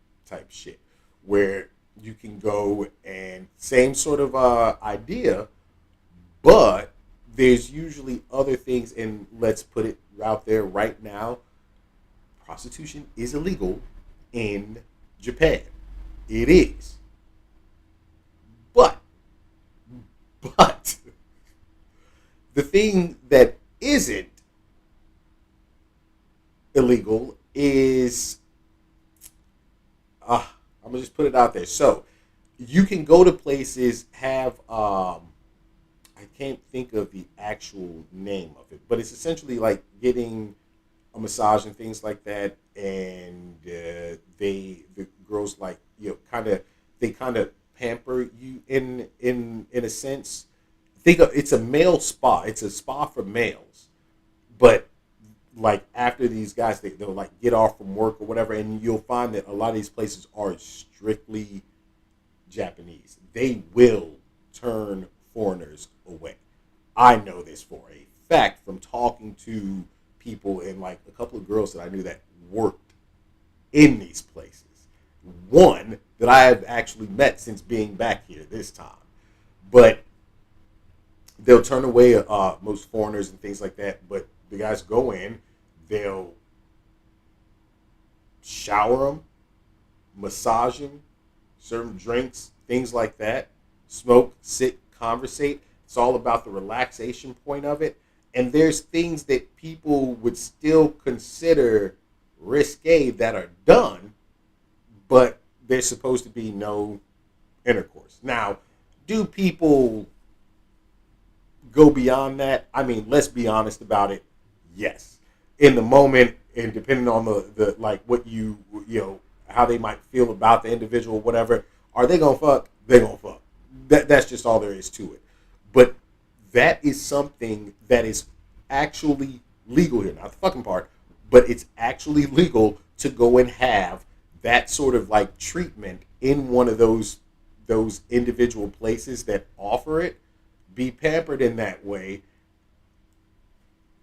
shit, where you can go and same sort of idea, but there's usually other things. And let's put it out there right now, prostitution is illegal in Japan. It is. But the thing that isn't illegal is, I'm gonna just put it out there. So you can go to places, have I can't think of the actual name of it, but it's essentially like getting a massage and things like that. And the girls, like, you know, they kind of pamper you in a sense. Think of, it's a male spa. It's a spa for males, but like after these guys, they'll like get off from work or whatever, and you'll find that a lot of these places are strictly Japanese. They will turn foreigners away. I know this for a fact from talking to people, and like a couple of girls that I knew that worked in these places. One that I have actually met since being back here this time. But they'll turn away most foreigners and things like that. But the guys go in, they'll shower them, massage them, serve them drinks, things like that, smoke, sit, conversate. It's all about the relaxation point of it. And there's things that people would still consider risque that are done, but there's supposed to be no intercourse. Now, do people go beyond that? I mean, let's be honest about it. Yes. In the moment, and depending on the like what you know, how they might feel about the individual, whatever, are they gonna fuck? They're gonna fuck. That's just all there is to it. But that is something that is actually legal here. Not the fucking part, but it's actually legal to go and have that sort of like treatment in one of those individual places that offer it. Be pampered in that way,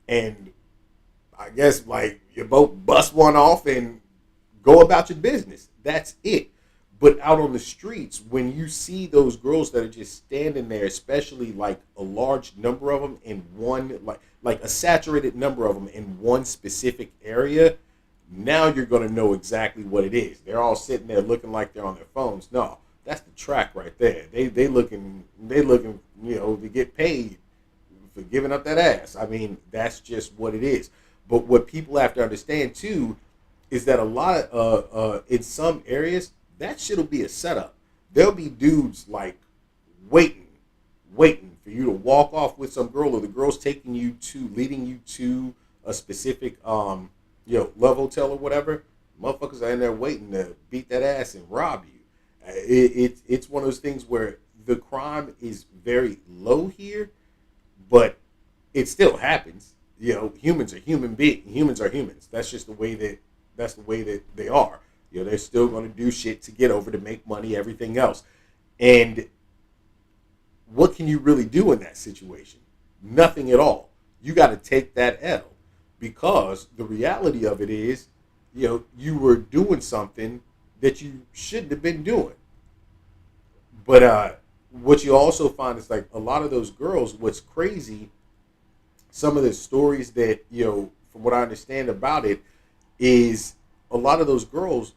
and I guess like you both bust one off and go about your business. That's it. But out on the streets, when you see those girls that are just standing there, especially like a large number of them in one, like a saturated number of them in one specific area, now you're going to know exactly what it is. They're all sitting there looking like they're on their phones. No, that's the track right there. They looking to get paid for giving up that ass. I mean, that's just what it is. But what people have to understand too is that a lot of in some areas that shit'll be a setup. There'll be dudes like waiting for you to walk off with some girl, or the girl's leading you to a specific love hotel or whatever. Motherfuckers are in there waiting to beat that ass and rob you. It's one of those things where the crime is very low here, but it still happens. Humans are human beings. Humans are humans. That's just the way that they are. They're still going to do shit to get over, to make money, everything else. And what can you really do in that situation? Nothing at all. You got to take that L, because the reality of it is, you were doing something that you shouldn't have been doing. But what you also find is like a lot of those girls, what's crazy, some of the stories that, from what I understand about it, is a lot of those girls,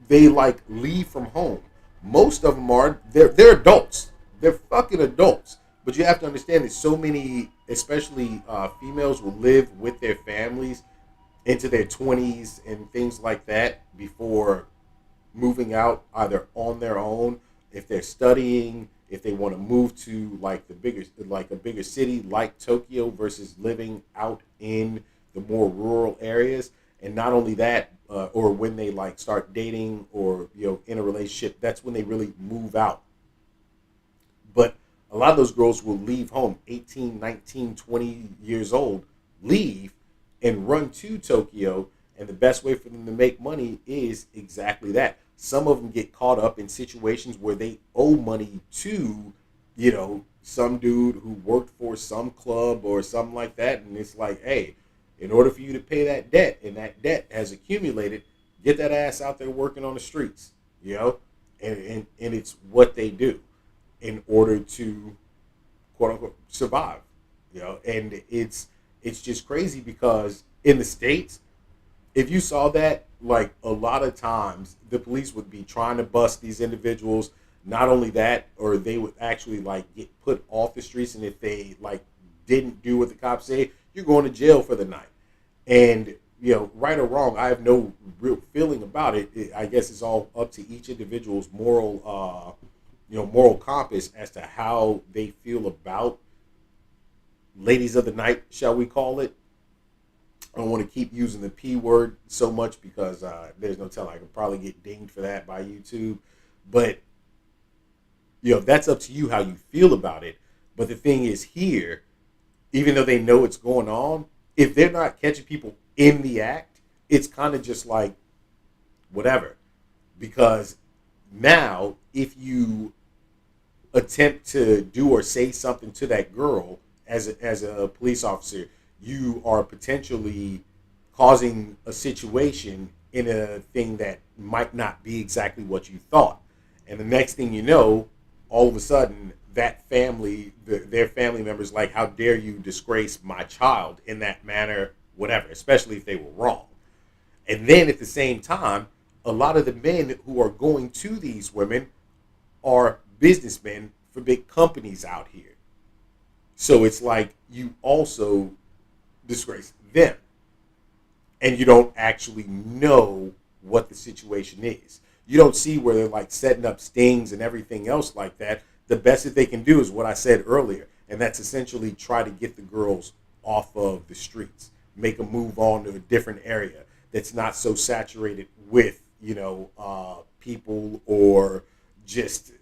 they like leave from home. Most of them they're adults. They're fucking adults. But you have to understand that so many, especially females, will live with their families into their 20s and things like that before moving out either on their own, if they're studying, if they want to move to like a bigger city like Tokyo versus living out in the more rural areas. And not only that, or when they like start dating or in a relationship, that's when they really move out. But a lot of those girls will leave home 18, 19, 20 years old, leave and run to Tokyo, and the best way for them to make money is exactly that. Some of them get caught up in situations where they owe money to, some dude who worked for some club or something like that, and it's like, hey, in order for you to pay that debt, and that debt has accumulated, get that ass out there working on the streets, and it's what they do in order to, quote unquote, survive, and it's just crazy because in the States, if you saw that, like a lot of times the police would be trying to bust these individuals. Not only that, or they would actually like get put off the streets, and if they like didn't do what the cops say, you're going to jail for the night. And right or wrong, I have no real feeling about it. I guess it's all up to each individual's moral compass as to how they feel about ladies of the night, shall we call it. I don't want to keep using the P word so much because there's no telling. I could probably get dinged for that by YouTube. But, that's up to you how you feel about it. But the thing is here, even though they know it's going on, if they're not catching people in the act, it's kind of just like whatever. Because now, if you attempt to do or say something to that girl as a police officer, you are potentially causing a situation in a thing that might not be exactly what you thought. And the next thing you know, all of a sudden, that family, their family members, like, how dare you disgrace my child in that manner, whatever, especially if they were wrong. And then at the same time, a lot of the men who are going to these women are businessmen for big companies out here. So it's like you also disgrace them, and you don't actually know what the situation is. You don't see where they're like setting up stings and everything else like that. The best that they can do is what I said earlier, and that's essentially try to get the girls off of the streets, make a move on to a different area that's not so saturated with people, or just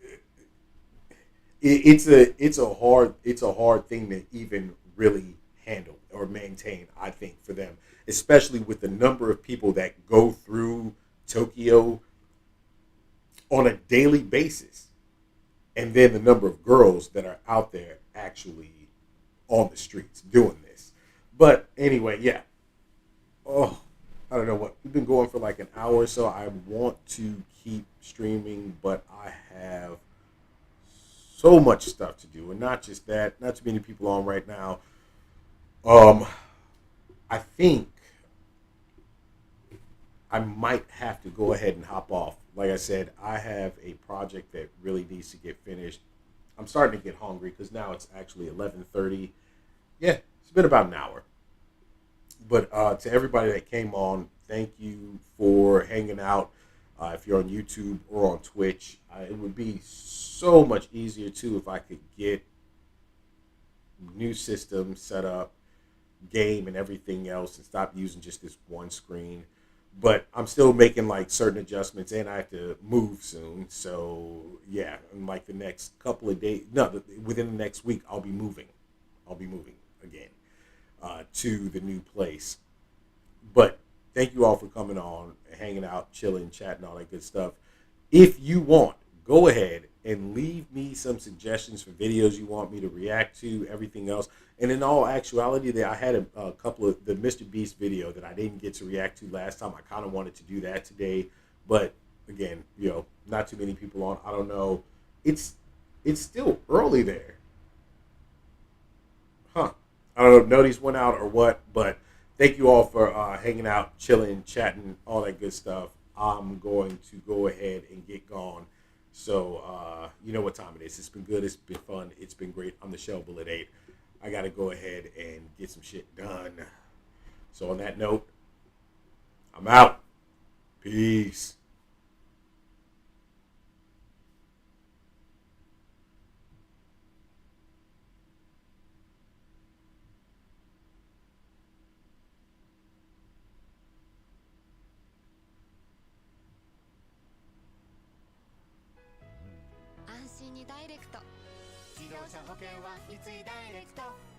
it's a hard thing to even really handle or maintain. I think for them, especially with the number of people that go through Tokyo on a daily basis, and then the number of girls that are out there actually on the streets doing this. But anyway, yeah. Oh, I don't know what we've been going for like an hour or so. I want to keep streaming, but I have so much stuff to do, and not just that. Not too many people on right now. Um, I think I might have to go ahead and hop off. Like I said, I have a project that really needs to get finished. I'm starting to get hungry because now it's actually 11:30. Yeah, it's been about an hour. But to everybody that came on, thank you for hanging out. If you're on YouTube or on Twitch, it would be so much easier too if I could get new systems set up, game and everything else, and stop using just this one screen. But I'm still making like certain adjustments, and I have to move soon. So yeah, in like the next couple of days, no, within the next week, I'll be moving. I'll be moving again to the new place. But thank you all for coming on, hanging out, chilling, chatting, all that good stuff. If you want, go ahead and leave me some suggestions for videos you want me to react to, everything else. And in all actuality, I had a couple of the Mr. Beast video that I didn't get to react to last time. I kind of wanted to do that today, but again, not too many people on. I don't know. It's still early there, huh? I don't know if notice went out or what, but thank you all for hanging out, chilling, chatting, all that good stuff. I'm going to go ahead and get gone. So you know what time it is. It's been good. It's been fun. It's been great. I'm the Shell Bullet 8. I got to go ahead and get some shit done. So on that note, I'm out. Peace. Dairect 自動車保険は三井ダイレクト